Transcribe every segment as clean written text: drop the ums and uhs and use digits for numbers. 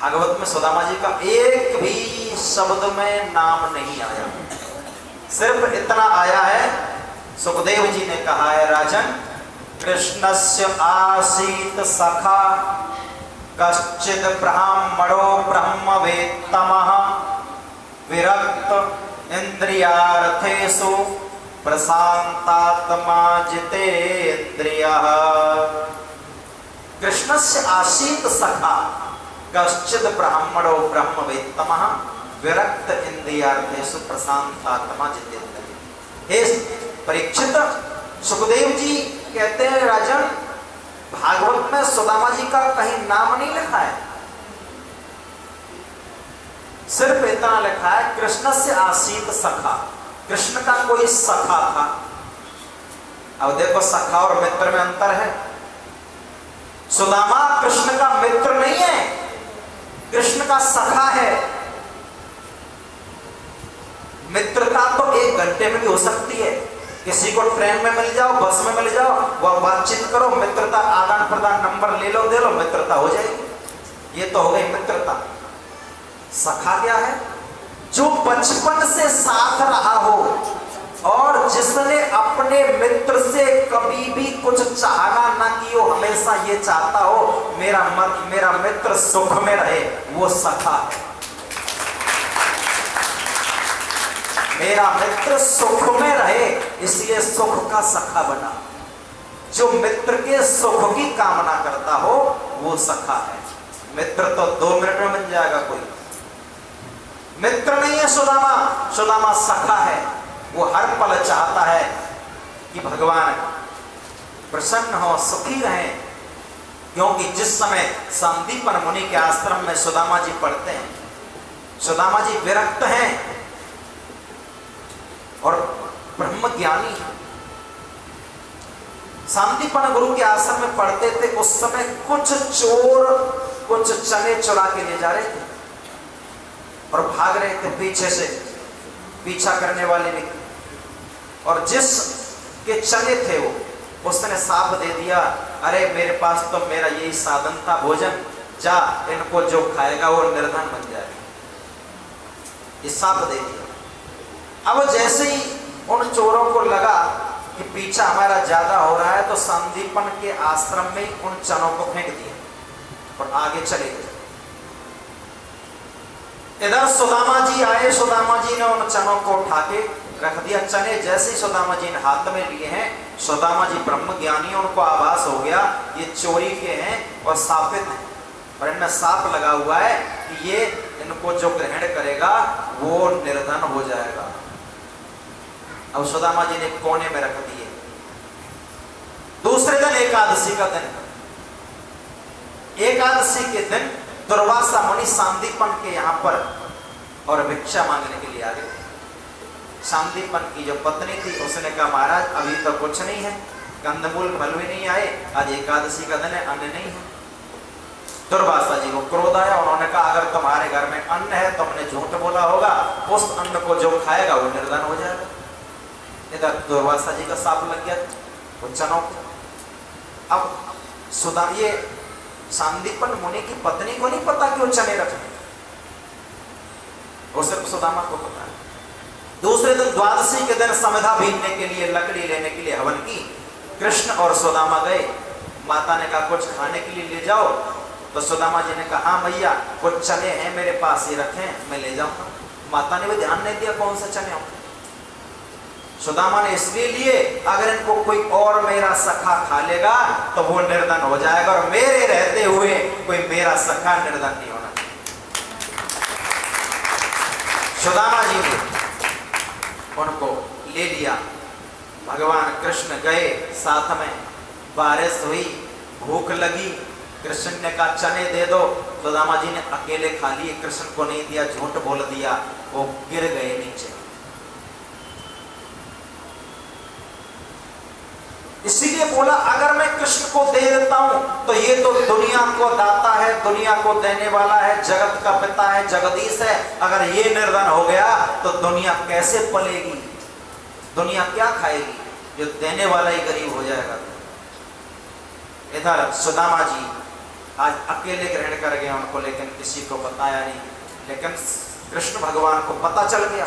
भागवत में सुदामा जी का एक भी शब्द में नाम नहीं आया, सिर्फ इतना आया है, सुखदेव जी ने कहा है राजन, कृष्णस्य आसीत सखा कश्चिद ब्राह्मणो ब्रह्मवेत्तमः विरक्त इंद्रियार्थेषु प्रशांतात्मा जितेन्द्रियः। कृष्णस्य आसीत सखा कश्चिद ब्राह्मणो ब्रह्मवेत्तमः विरक्त इंद्रियार्थेषु प्रशांतात्मा जितेन्द्रियः। हे परीक्षित, सुखदेव जी कहते हैं राजन, भागवत में सुदामा जी का कहीं नाम नहीं लिखा है, सिर्फ इतना लिखा है कृष्ण से आसीत सखा, कृष्ण का कोई सखा था। अब देखो सखा और मित्र में अंतर है। सुदामा कृष्ण का मित्र नहीं है, कृष्ण का सखा है। मित्रता तो 1 घंटे में भी हो सकती है, किसी को ट्रेन में मिल जाओ, बस में मिल जाओ, वह बातचीत करो, मित्रता आदान प्रदान, नंबर ले लो दे लो, मित्रता हो जाएगी। ये तो हो गई मित्रता। सखा क्या है? जो बचपन से साथ रहा हो और जिसने अपने मित्र से कभी भी कुछ चाहना ना कि हो, हमेशा ये चाहता हो मेरा मित्र सुख में रहे, वो सखा है। मेरा मित्र सुख में रहे, इसलिए सुख का सखा बना। जो मित्र के सुख की कामना करता हो वो सखा है। मित्र तो 2 मिनट में बन जाएगा कोई, मित्र नहीं है सुदामा, सुदामा सखा है। वो हर पल चाहता है कि भगवान प्रसन्न हो, सुखी रहे। क्योंकि जिस समय संदीपन मुनि के आश्रम में सुदामा जी पढ़ते हैं, सुदामा जी विरक्त हैं और ब्रह्म ज्ञानी है। संदीपन गुरु के आश्रम में पढ़ते थे, उस समय कुछ चोर कुछ चने चुरा के ले जा रहे थे और भाग रहे थे पीछे से, पीछा करने वाले ने, और जिस के चने थे वो उसने साफ दे दिया, अरे मेरे पास तो मेरा यही साधन था भोजन, जा इनको जो खाएगा वो निर्धन बन जाएगा। ये साफ दे दिया। अब जैसे ही उन चोरों को लगा कि पीछा हमारा ज्यादा हो रहा है, तो संदीपन के आश्रम में उन चनों को फेंक दिया और आगे चले गए। इधर सुदामा जी आए, सुदामा जी ने उन चनों को उठा के रख दिया। चने जैसे ही सुदामा जी ने हाथ में लिए हैं, सुदामा जी ब्रह्म ज्ञानी, उनको आभास हो गया ये चोरी के हैं और सापित हैं, और इनमें साप लगा हुआ है कि ये इनको जो ग्रहण करेगा वो निर्धन हो जाएगा। अब सुदामा जी ने कोने में रख दिए। दूसरे दिन एकादशी का दिन, एकादशी के दिन दुर्वासा मुनि संदीपन के यहां पर और भिक्षा मांगने के लिए आ गए। संदीपन की जो पत्नी थी उसने कहा महाराज अभी तो कुछ नहीं है, कंदमूल फल भी नहीं आए, आज एकादशी का दिन है, अन्न नहीं है। दुर्वासा जी को क्रोध आया, उन्होंने कहा अगर तुम्हारे घर में अन्न है, तुमने झूठ बोला होगा, उस अन्न को जो खाएगा वो निर्धन हो जाएगा। इधर दुर्वासा जी का साप लग गया वो चनों को। अब सुदा ये संदीपन मुनि की पत्नी को नहीं पता कि वो चने रखे, वो सिर्फ सुदामा को पता है। दूसरे दिन द्वादशी के दिन समिधा बीनने के लिए, लकड़ी लेने के लिए हवन की। कृष्ण और सुदामा गए। माता ने कहा कुछ खाने के लिए ले जाओ, तो सुदामा जी ने कहा हाँ भैया कुछ चने हैं मेरे पास, ये रखें मैं ले जाऊंगा। माता ने भी ध्यान नहीं दिया कौन से चने होंगे। सुदामा ने इसलिए लिए अगर इनको कोई और मेरा सखा खा लेगा तो वो निर्धन हो जाएगा, और मेरे रहते हुए कोई मेरा सखा निर्धन नहीं होना। सुदामा जी ने उनको ले लिया। भगवान कृष्ण गए, साथ में बारिश हुई, भूख लगी, कृष्ण ने कहा चने दे दो, सुदामा जी ने अकेले खा लिए, कृष्ण को नहीं दिया, झूठ बोल दिया, वो गिर गए नीचे। इसीलिए बोला अगर मैं कृष्ण को दे देता हूं तो ये तो दुनिया को दाता है, दुनिया को देने वाला है, जगत का पिता है, जगदीश है। अगर ये निर्धन हो गया तो दुनिया कैसे पलेगी, दुनिया क्या खाएगी, जो देने वाला ही गरीब हो जाएगा। इधर सुदामा जी आज अकेले ग्रहण कर गए उनको, लेकिन किसी को बताया नहीं। लेकिन कृष्ण भगवान को पता चल गया,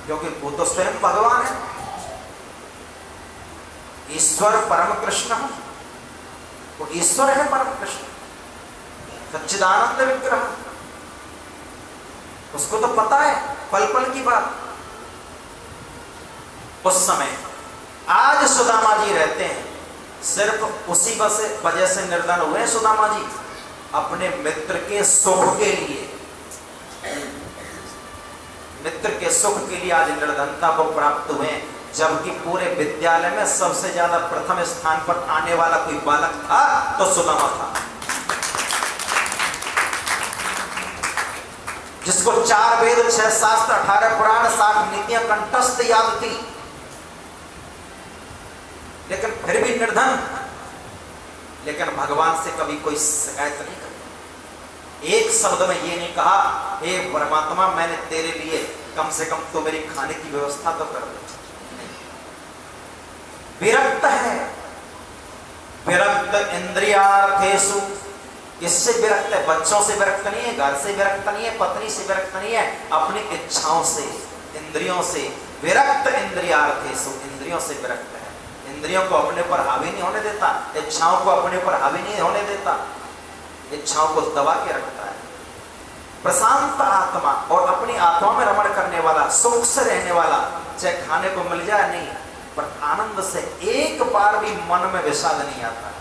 क्योंकि वो तो स्वयं भगवान है, ईश्वर परम कृष्ण है, वो ईश्वर है परम कृष्ण, सच्चिदानंद विग्रह, उसको तो पता है पल पल की बात। उस समय आज सुदामा जी रहते हैं, सिर्फ उसी वजह से निर्धन हुए सुदामा जी, अपने मित्र के सुख के लिए, मित्र के सुख के लिए आज निर्धनता को प्राप्त हुए। जबकि पूरे विद्यालय में सबसे ज्यादा प्रथम स्थान पर आने वाला कोई बालक था तो सुदामा था, जिसको 4 वेद 6 शास्त्र 18 पुराण 60 नीतियां कंठस्थ याद थी, लेकिन फिर भी निर्धन। लेकिन भगवान से कभी कोई शिकायत नहीं करता, एक शब्द में ये नहीं कहा हे परमात्मा मैंने तेरे लिए कम से कम तो मेरी खाने की व्यवस्था तो कर दे। विरक्त है, विरक्त इंद्रियार्थेषु, किससे विरक्त है? बच्चों से विरक्त नहीं है, घर से विरक्त नहीं है, पत्नी से विरक्त नहीं है, अपनी इच्छाओं से, इंद्रियों से विरक्त। इंद्रियार्थेषु, इंद्रियों से विरक्त है, इंद्रियों को अपने पर हावी नहीं होने देता, इच्छाओं को अपने पर हावी नहीं होने देता, इच्छाओं को दबा के रखता है। प्रशांत आत्मा, और अपनी आत्मा में रमण करने वाला, सुख से रहने वाला, चाहे खाने को मिल जाए नहीं, पर आनंद से एक बार भी मन में विषाद नहीं आता।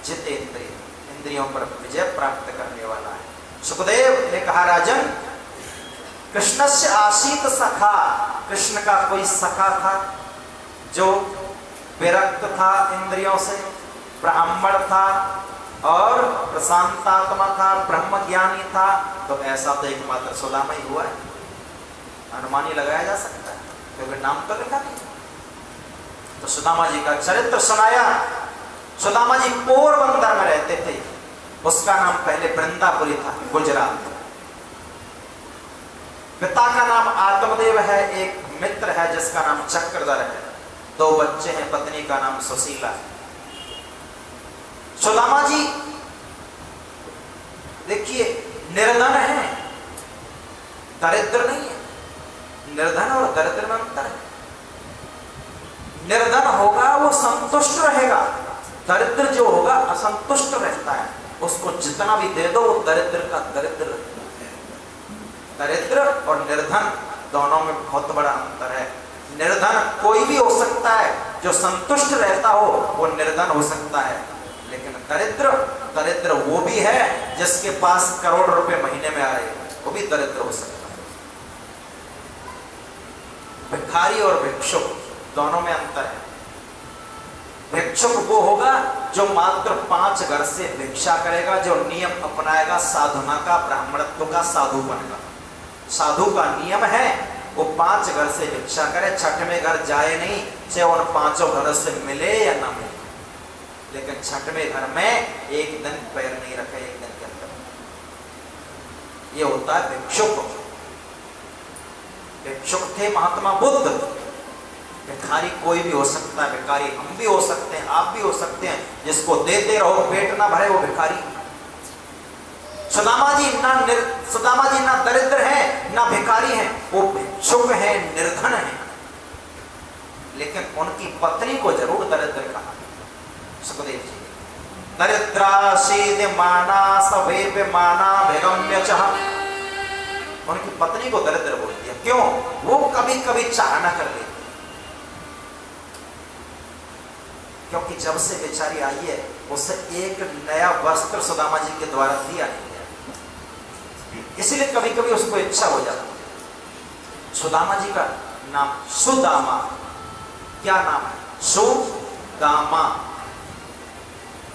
जितेंद्रिय, इंद्रियों पर विजय प्राप्त करने वाला है। सुखदेव ने कहा राजन, कृष्ण से आसीत सखा, कृष्ण का कोई सखा था जो विरक्त था इंद्रियों से, ब्राह्मण था और प्रशांतात्मा था, ब्रह्म ज्ञानी था, तो ऐसा तो एकमात्र सुदामा ही हुआ है। अनुमान ही लगाया जा सकता है, क्योंकि नाम तो लिखा नहीं। तो सुदामा जी का चरित्र सुनाया। सुदामा जी पोरबंदर में रहते थे, उसका नाम पहले वृंदापुरी था, गुजरात। पिता का नाम आत्मदेव है, एक मित्र है जिसका नाम चक्रधर है, 2 बच्चे हैं, पत्नी का नाम सुशीला है। सुदामा जी देखिए निर्धन है, दरिद्र नहीं है। निर्धन और दरिद्र में अंतर है। निर्धन होगा वो संतुष्ट रहेगा, दरिद्र जो होगा असंतुष्ट रहता है, उसको जितना भी दे दो वो दरिद्र का दरिद्र रहता है। दरिद्र और निर्धन दोनों में बहुत बड़ा अंतर है। निर्धन कोई भी हो सकता है, जो संतुष्ट रहता हो वो निर्धन हो सकता है, लेकिन दरिद्र वो भी है जिसके पास करोड़ रुपए महीने में आए, वो भी दरिद्र हो सकता है। भिखारी और भिक्षुक दोनों में अंतर है। भिक्षुक वो होगा जो मात्र 5 घर से भिक्षा करेगा, जो नियम अपनाएगा साधुना का, ब्राह्मणत्व का, साधुपन का। साधु का नियम है वो 5 घर से भिक्षा करे, 6वें घर जाए नहीं, चाहे उन 5 घरों से मिले या ना मिले, लेकिन 6वें घर में एक दिन पैर नहीं रखे, एक दिन के अंदर। ये होता है भिक्षुक। भिक्षुक थे महात्मा बुद्ध। भिखारी कोई भी हो सकता है, भिखारी हम भी हो सकते हैं, आप भी हो सकते हैं, जिसको देते रहो पेट ना भरे वो भिखारी। सुदामा जी ना दरिद्र हैं ना भिखारी हैं, वो भिक्षुक हैं, निर्धन हैं, लेकिन उनकी पत्नी को जरूर दरिद्र कहा। सुखदेव जी, दरिद्रासीद माना सवेप माना भेगम्य चाह, उनकी पत्नी को दरिद्र बोल दिया। क्यों? वो कभी कभी चाहना कर लेती, क्योंकि जब से बेचारी आई है उसे एक नया वस्त्र सुदामा जी के द्वारा दिया नहीं गया, इसलिए कभी कभी उसको इच्छा हो जाती है। सुदामा जी का नाम सुदामा, क्या नाम है? सुदामा।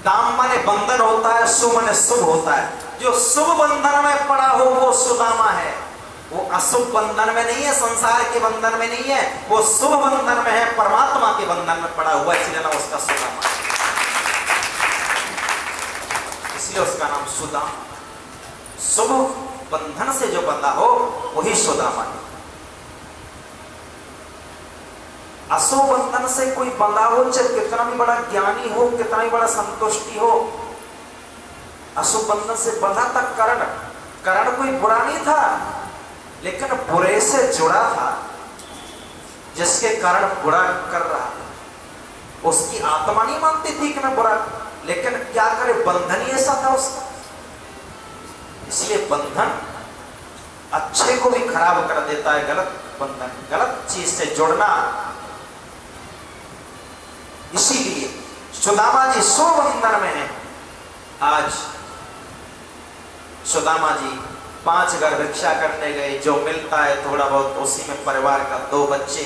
दाम माने बंधन होता है, सु माने शुभ होता है। जो शुभ बंधन में पड़ा हो वो सुदामा है, वो अशुभ बंधन में नहीं है, संसार के बंधन में नहीं है, वो शुभ बंधन में है, परमात्मा के बंधन में पड़ा हुआ, इसलिए ना उसका सुदामा, इसलिए उसका नाम सुदामा। शुभ बंधन से जो बंधा हो वही सुदामा है। अशुभ बंधन से कोई बंधा हो, चाहे कितना भी बड़ा ज्ञानी हो, कितना भी बड़ा संतुष्टि हो, अशुभ बंधन से बंधा तक करण, करण कोई बुरा नहीं था, लेकिन बुरे से जुड़ा था। जिसके कारण बुरा कर रहा था, उसकी आत्मा नहीं मानती थी कि मैं बुरा, लेकिन क्या करे, बंधन ही ऐसा था उसका। इसलिए बंधन अच्छे को भी खराब कर देता है। गलत बंधन, गलत चीज से जुड़ना। इसीलिए सुदामा जी सो बंधन में है। आज सुदामा जी 5 घर भिक्षा करने गए, जो मिलता है थोड़ा बहुत उसी में परिवार का 2 बच्चे,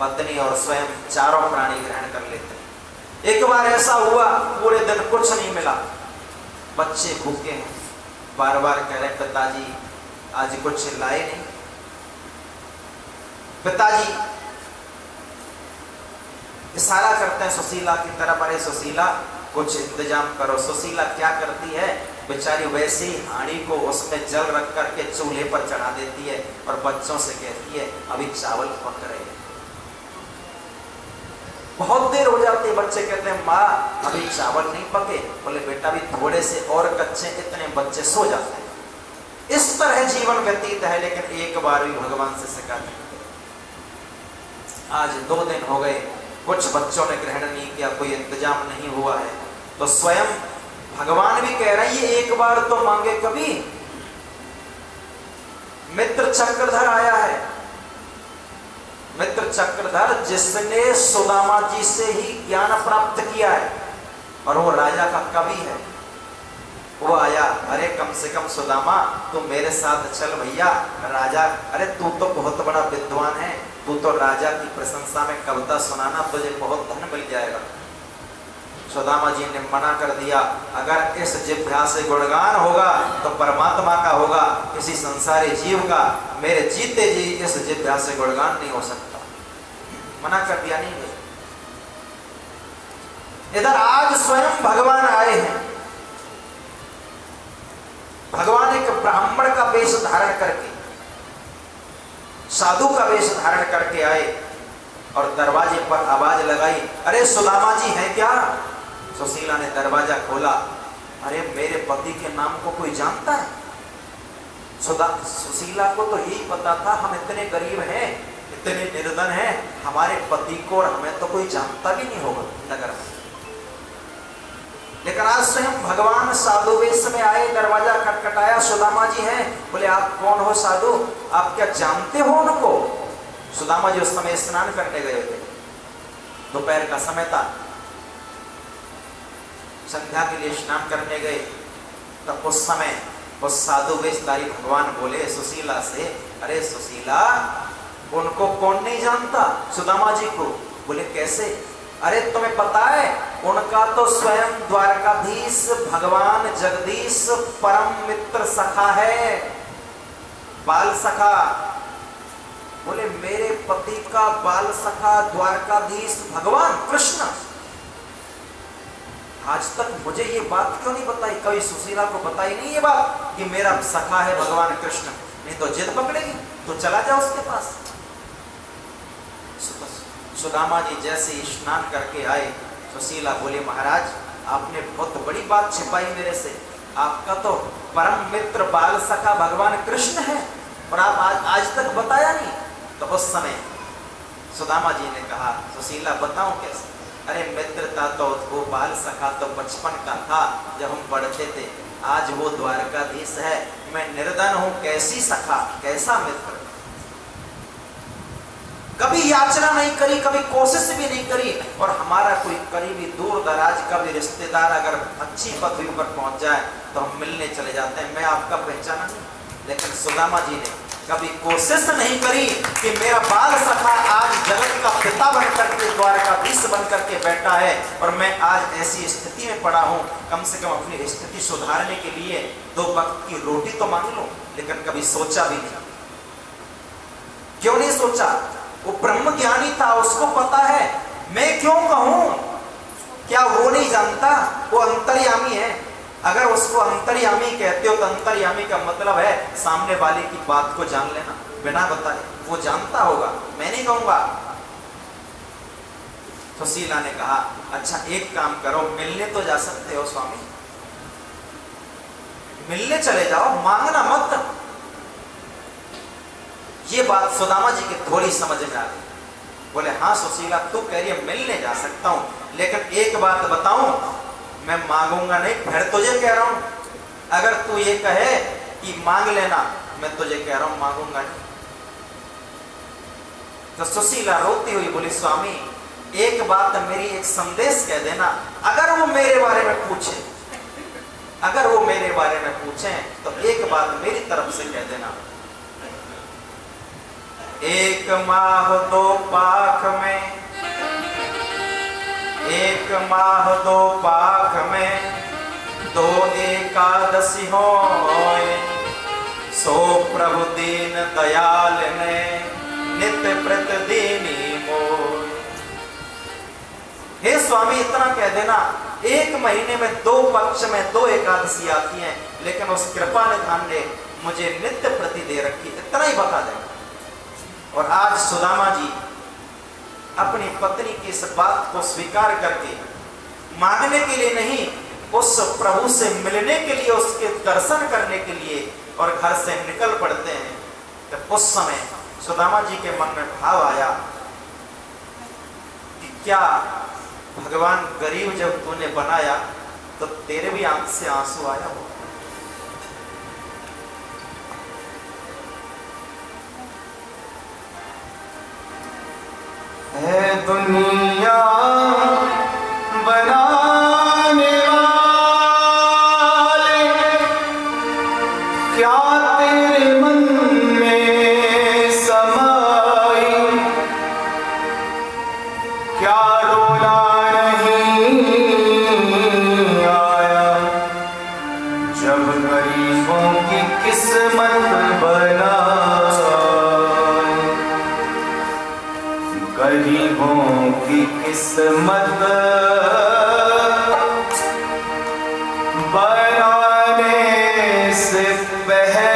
पत्नी और स्वयं चारों प्राणी ग्रहण कर लेते हैं। एक बार ऐसा हुआ, पूरे दिन कुछ नहीं मिला, बच्चे भूखे हैं, बार बार कह रहे पिताजी आज कुछ लाए नहीं। पिताजी इशारा करते हैं सुशीला की तरफ, अरे सुशीला कुछ इंतजाम करो। सुशीला क्या करती है, बेचारी वैसे ही हांडी को उसमें जल रख करके चूल्हे पर चढ़ा देती है और बच्चों से कहती है अभी चावल पक रहे हैं। बहुत देर हो जाती है, बच्चे कहते हैं माँ अभी चावल नहीं पके। बोले बेटा भी थोड़े से और कच्चे, इतने बच्चे सो जाते हैं। इस तरह जीवन व्यतीत है, लेकिन एक बार भी भगवान से शिकायत नहीं की। आज 2 दिन हो गए, कुछ बच्चों ने ग्रहण नहीं किया, कोई इंतजाम नहीं हुआ है, तो स्वयं भगवान भी कह रहे हैं ये एक बार तो मांगे कभी। मित्र चक्रधर आया है, मित्र चक्रधर जिसने सुदामा जी से ही ज्ञान प्राप्त किया है, और वो राजा का कवि है। वो आया, अरे कम से कम सुदामा तू मेरे साथ चल भैया। राजा, अरे तू तो बहुत बड़ा विद्वान है, तू तो राजा की प्रशंसा में कविता सुनाना, तुझे बहुत धन मिल जाएगा। सुदामा जी ने मना कर दिया, अगर इस जिह्वा से गुणगान होगा तो परमात्मा का होगा, किसी संसारी जीव का मेरे जीते जी इस जिह्वा से गुणगान नहीं हो सकता। मना कर दिया, नहीं है। इधर आज स्वयं भगवान आए हैं। भगवान एक ब्राह्मण का वेश धारण करके, साधु का वेश धारण करके आए और दरवाजे पर आवाज लगाई, अरे सुदामा जी हैं क्या? सुशीला ने दरवाजा खोला, अरे मेरे पति के नाम को कोई जानता है? सुशीला को तो यही पता था हम इतने गरीब हैं, इतने निर्धन हैं, हमारे पति को और हमें तो कोई जानता भी नहीं होगा नगर में। लेकिन आज स्वयं भगवान साधु वेश में आए, दरवाजा खटखटाया, सुदामा जी हैं। बोले आप कौन हो साधु, आप क्या जानते हो उनको? सुदामा जी उस समय स्नान करने गए थे, दोपहर का समय था, संध्या के लिए स्नान करने गए। तब उस समय उस साधु वेशधारी भगवान बोले सुशीला से, अरे सुशीला उनको कौन नहीं जानता, सुदामा जी को? बोले कैसे? अरे तुम्हें पता है उनका तो स्वयं द्वारकाधीश भगवान जगदीश परम मित्र सखा है, बाल सखा। बोले मेरे पति का बाल सखा द्वारकाधीश भगवान कृष्ण। आज तक मुझे ये बात क्यों नहीं बताई, कभी सुशीला को बताई नहीं ये बात कि मेरा सखा है भगवान कृष्ण? नहीं तो जिद पकड़ेगी, तो चला जाओ उसके पास। सुदामा जी जैसे स्नान करके आए, सुशीला बोले महाराज आपने बहुत बड़ी बात छिपाई मेरे से, आपका तो परम मित्र बाल सखा भगवान कृष्ण है और आप आज तक बताया नहीं। तो उस समय सुदामा जी ने कहा, सुशीला बताऊं कैसे? अरे मित्रता तो वो बाल सखा तो बचपन का था जब हम पढ़ते थे, आज वो द्वारकाधीश है, मैं निर्धन हूं, कैसी सखा, कैसा मित्र? कभी याचना नहीं करी, कभी कोशिश भी नहीं करी, और हमारा कोई करीबी दूर दराज का भी रिश्तेदार अगर अच्छी पदवी पर पहुंच जाए तो हम मिलने चले जाते हैं, मैं आपका पहचाना नहीं। लेकिन सुदामा जी ने कभी कोशिश नहीं करी कि मेरा बाल सखा आज जगत का पिता बनकर के द्वारकाधीश बनकर के बैठा है और मैं आज ऐसी स्थिति में पड़ा हूं, कम से कम अपनी स्थिति सुधारने के लिए 2 वक्त की रोटी तो मांग लो। लेकिन कभी सोचा भी नहीं। क्यों नहीं सोचा? वो ब्रह्म ज्ञानी था, उसको पता है। मैं क्यों कहूं, क्या वो नहीं जानता? वो अंतर्यामी है। अगर उसको अंतर्यामी कहते हो तो अंतर्यामी का मतलब है सामने वाले की बात को जान लेना बिना बताए। वो जानता होगा, मैं नहीं कहूंगा। सुशीला ने कहा, अच्छा एक काम करो, मिलने तो जा सकते हो स्वामी, मिलने चले जाओ, मांगना मत। ये बात सुदामा जी की थोड़ी समझ में आ गई। बोले, हाँ सुशीला, तू कह रही है मिलने जा सकता हूं, लेकिन एक बात बताऊं, मैं मांगूंगा नहीं, फिर तुझे कह रहा हूं। अगर तू ये कहे कि मांग लेना, मैं तुझे कह रहा हूं मांगूंगा नहीं। तो सुशीला रोती हुई बोली, स्वामी एक बात, मेरी एक संदेश कह देना, अगर वो मेरे बारे में पूछे, अगर वो मेरे बारे में पूछे तो एक बात मेरी तरफ से कह देना। एक माह दो पाख में, एक माह दो पाख में, दो एकादशी होए, सो प्रभु दीन दयाल ने नित्य प्रतिदिनी मोय। हे स्वामी, इतना कह देना, एक महीने में 2 पक्ष में 2 एकादशी आती हैं, लेकिन उस कृपा निधान ने मुझे नित्य प्रति दे रखी, इतना ही बता देना। और आज सुदामा जी अपनी पत्नी की इस बात को स्वीकार करके, मांगने के लिए नहीं, उस प्रभु से मिलने के लिए, उसके दर्शन करने के लिए, और घर से निकल पड़ते हैं। तो उस समय सुदामा जी के मन में भाव आया कि क्या भगवान गरीब जब तूने बनाया तो तेरे भी आंख से आंसू आया हो। है दुनिया बनाने वाले, क्या तेरे मन में समाई, क्या डोला किस्मत बना, गरीबों की किस्मत बनाने से पहले